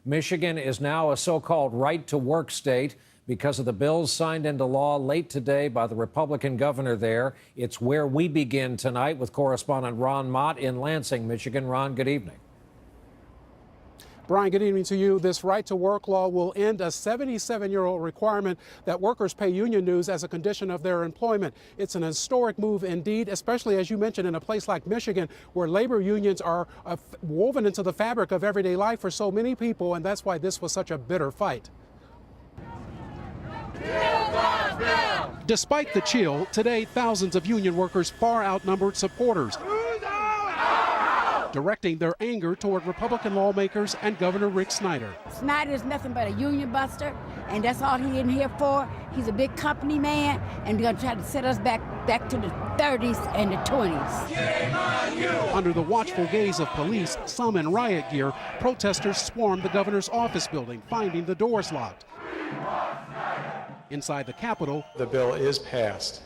Michigan is now a so-called right-to-work state because of the bills signed into law late today by the Republican governor there. It's where we begin tonight with correspondent Ron Mott in Lansing, Michigan. Ron, good evening. Brian, good evening to you. This right-to-work law will end a 77-year-old requirement that workers pay union dues as a condition of their employment. It's an historic move indeed, especially, as you mentioned, in a place like Michigan, where labor unions are woven into the fabric of everyday life for so many people, and that's why this was such a bitter fight. Despite the chill, today thousands of union workers far outnumbered supporters, directing their anger toward Republican lawmakers and Governor Rick Snyder. Snyder is nothing but a union buster, and that's all he's in here for. He's a big company man, and they're going to try to set us back to the 30s and the 20s. Shame on you. Under the watchful gaze of police, some in riot gear, protesters swarmed the governor's office building, finding the doors locked. Inside the Capitol, the bill is passed.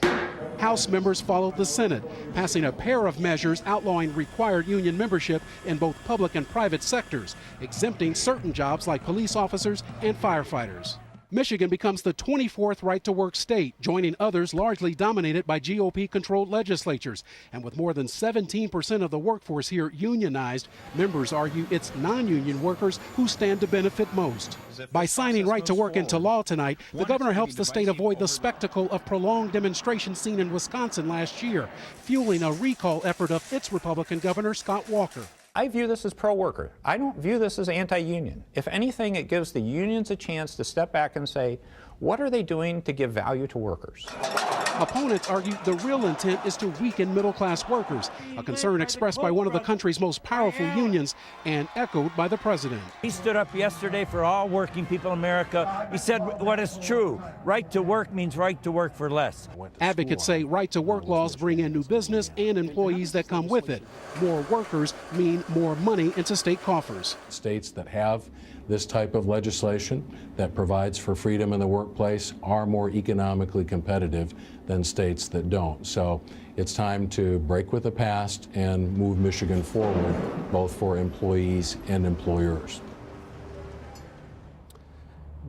House members followed the Senate, passing a pair of measures outlawing required union membership in both public and private sectors, exempting certain jobs like police officers and firefighters. Michigan becomes the 24th right-to-work state, joining others largely dominated by GOP-controlled legislatures. And with more than 17% of the workforce here unionized, members argue it's non-union workers who stand to benefit most. By signing right-to-work into law tonight, the governor helps the state avoid the spectacle of prolonged demonstrations seen in Wisconsin last year, fueling a recall effort of its Republican governor, Scott Walker. I view this as pro-worker. I don't view this as anti-union. If anything, it gives the unions a chance to step back and say, what are they doing to give value to workers? Opponents argue the real intent is to weaken middle-class workers, a concern expressed by one of the country's most powerful unions and echoed by the president. He stood up yesterday for all working people in America. He said what is true. Right to work means right to work for less. Advocates say right-to-work laws bring in new business and employees that come with it. More workers mean more money into state coffers. States that have this type of legislation that provides for freedom in the workplace are more economically competitive than states that don't. So it's time to break with the past and move Michigan forward, both for employees and employers.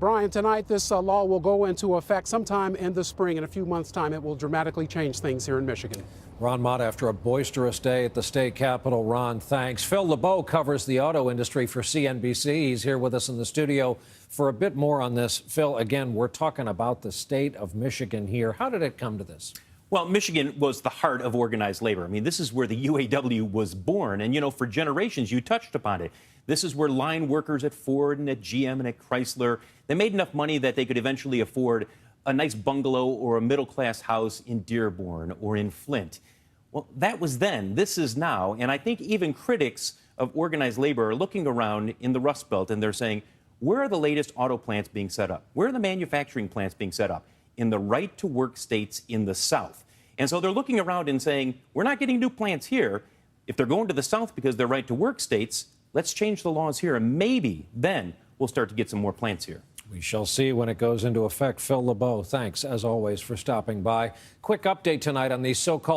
Brian, tonight this law will go into effect sometime in the spring. In a few months' time, it will dramatically change things here in Michigan. Ron Mott, after a boisterous day at the state capitol. Ron, thanks. Phil LeBeau covers the auto industry for CNBC. He's here with us in the studio for a bit more on this. Phil, again, we're talking about the state of Michigan here. How did it come to this? Well, Michigan was the heart of organized labor. I mean, this is where the UAW was born. And, you know, for generations, you touched upon it. This is where line workers at Ford and at GM and at Chrysler, they made enough money that they could eventually afford a nice bungalow or a middle-class house in Dearborn or in Flint. Well, that was then. This is now. And I think even critics of organized labor are looking around in the Rust Belt and they're saying, where are the latest auto plants being set up? Where are the manufacturing plants being set up? In the right-to-work states in the South. And so they're looking around and saying, we're not getting new plants here. If they're going to the South because they're right-to-work states, let's change the laws here, and maybe then we'll start to get some more plants here. We shall see when it goes into effect. Phil LeBeau, thanks, as always, for stopping by. Quick update tonight on these so-called